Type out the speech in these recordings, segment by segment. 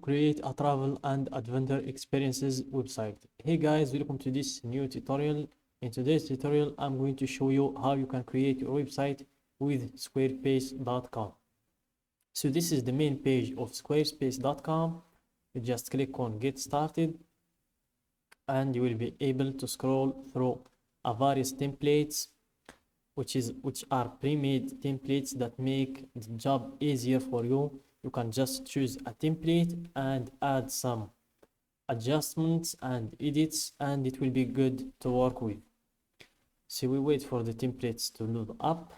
create a travel and adventure experiences website. Hey guys, welcome to this new tutorial. In today's tutorial, I'm going to show you how you can create your website with Squarespace.com. So this is the main page of Squarespace.com. You just click on Get Started and you will be able to scroll through various templates which are pre-made templates that make the job easier for you. You can just choose a template and add some adjustments and edits and it will be good to work with. So we wait for the templates to load up.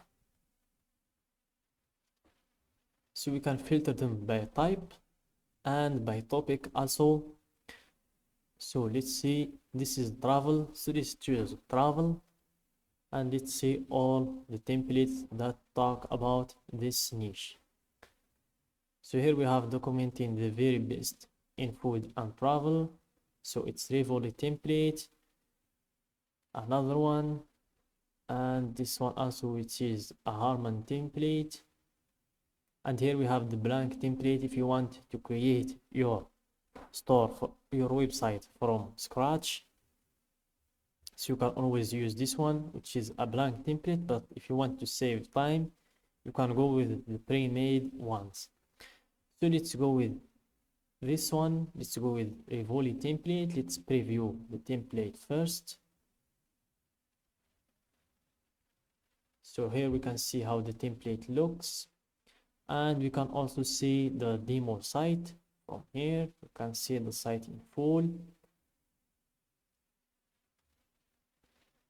So we can filter them by type and by topic also. So let's see, this is travel, so let's choose travel. And let's see all the templates that talk about this niche. So here we have documenting the very best in food and travel. So it's Rivoli template, another one, and this one also, which is a Harman template. And here we have the blank template if you want to create your store for your website from scratch. So you can always use this one, which is a blank template, but if you want to save time, you can go with the pre-made ones. So let's go with this one. Let's go with Rivoli template. Let's preview the template first. So here we can see how the template looks, and we can also see the demo site from here. You can see the site in full.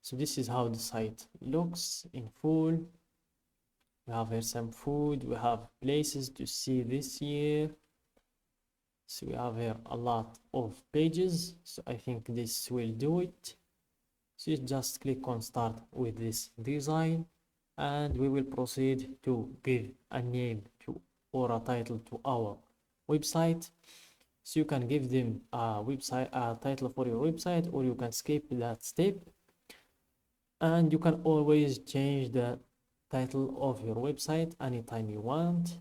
So this is how the site looks in full. We have here some food, we have places to see this year. So we have here a lot of pages. So I think this will do it. So you just click on start with this design and we will proceed to give a name to or a title to our website. So you can give them a title for your website, or you can skip that step. And you can always change the title of your website anytime you want.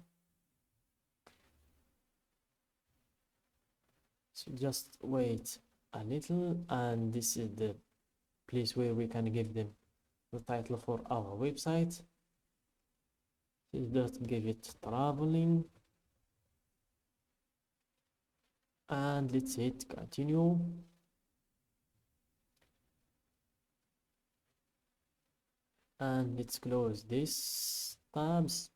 So just wait a little, and this is the place where we can give them the title for our website. Just give it traveling, and let's hit continue. And let's close this tabs,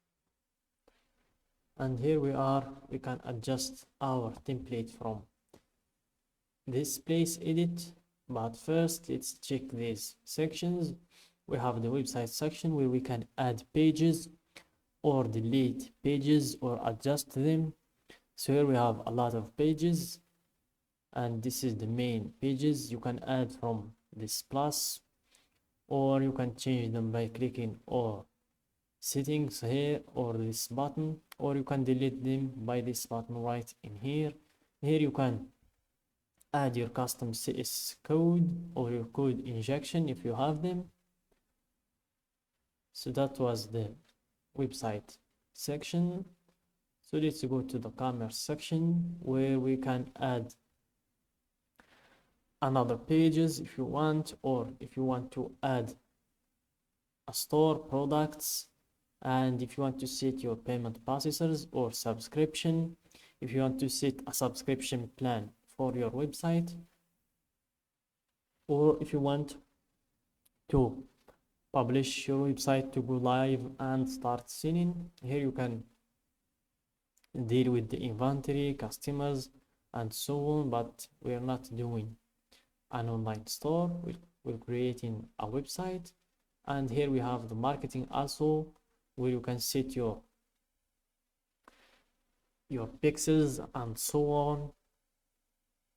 and here we are. We can adjust our template from this place edit, but first let's check these sections. We have the website section where we can add pages or delete pages or adjust them. So here we have a lot of pages, and this is the main pages. You can add from this plus, or you can change them by clicking or settings here or this button, or you can delete them by this button right in here. Here you can add your custom CS code or your code injection if you have them. So that was the website section. So let's go to the commerce section where we can add another pages if you want, or if you want to add a store products, and if you want to set your payment processors or subscription, if you want to set a subscription plan for your website, or if you want to publish your website to go live and start selling. Here you can deal with the inventory, customers, and so on, but we're not doing an online store. We're creating a website. And here we have the marketing also, where you can set your pixels and so on.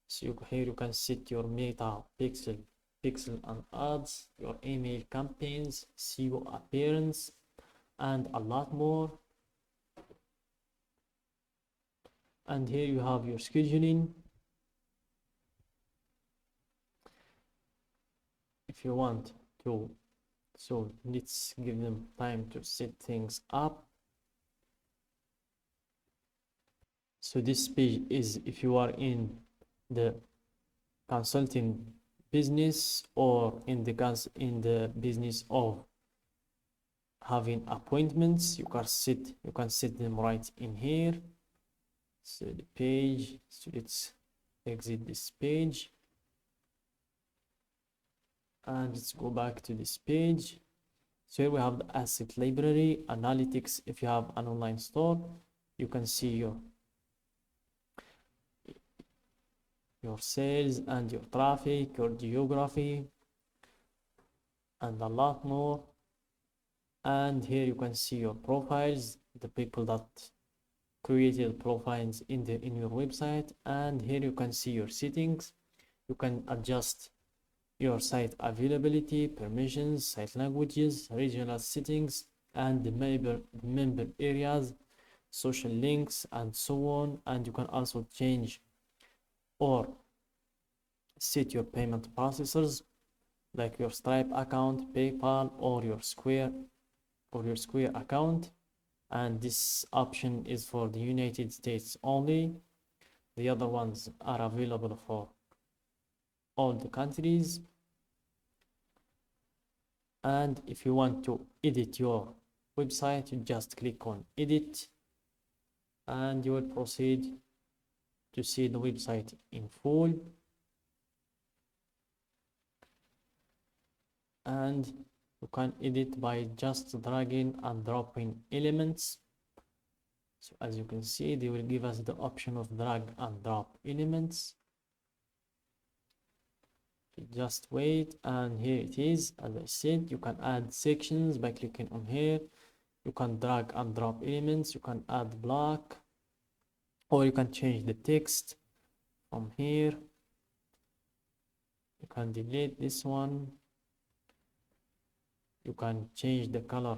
So here you can set your meta pixel and ads, your email campaigns, SEO appearance, and a lot more. And here you have your scheduling. If you want to, so let's give them time to set things up. So this page is if you are in the consulting business or in the business of having appointments, you can set them right in here. So the page, so let's exit this page and let's go back to this page. So here we have the asset library, analytics. If you have an online store, you can see your sales and your traffic, your geography, and a lot more. And here you can see your profiles, the people that created profiles in your website. And here you can see your settings. You can adjust your site availability, permissions, site languages, regional settings, and the member areas, social links, and so on. And you can also change or set your payment processors like your Stripe account, PayPal, or your Square account. And this option is for the United States only. The other ones are available for all the countries. And if you want to edit your website, you just click on edit and you will proceed to see the website in full. And you can edit by just dragging and dropping elements. So as you can see, they will give us the option of drag and drop elements. Just wait, and here it is. As I said, you can add sections by clicking on here. You can drag and drop elements. You can add block, or you can change the text from here. You can delete this one. You can change the color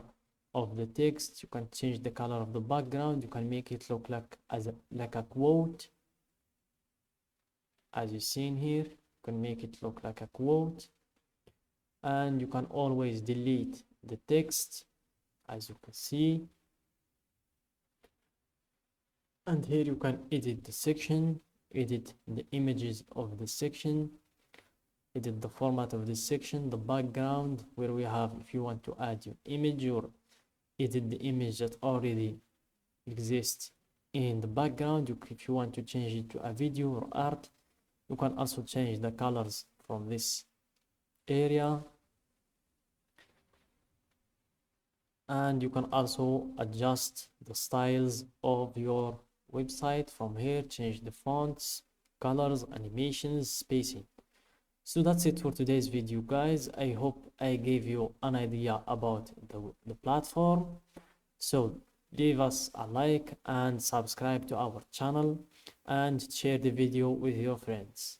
of the text. You can change the color of the background. You can make it look like a quote, as you see in here. You can make it look like a quote, and you can always delete the text, as you can see. And here you can edit the section, edit the images of the section, edit the format of this section, the background, where we have, if you want to add your image or edit the image that already exists in the background. If you want to change it to a video or art, you can also change the colors from this area. And you can also adjust the styles of your website from here, change the fonts, colors, animations, spacing. So that's it for today's video, guys. I hope I gave you an idea about the platform. So leave us a like and subscribe to our channel and share the video with your friends.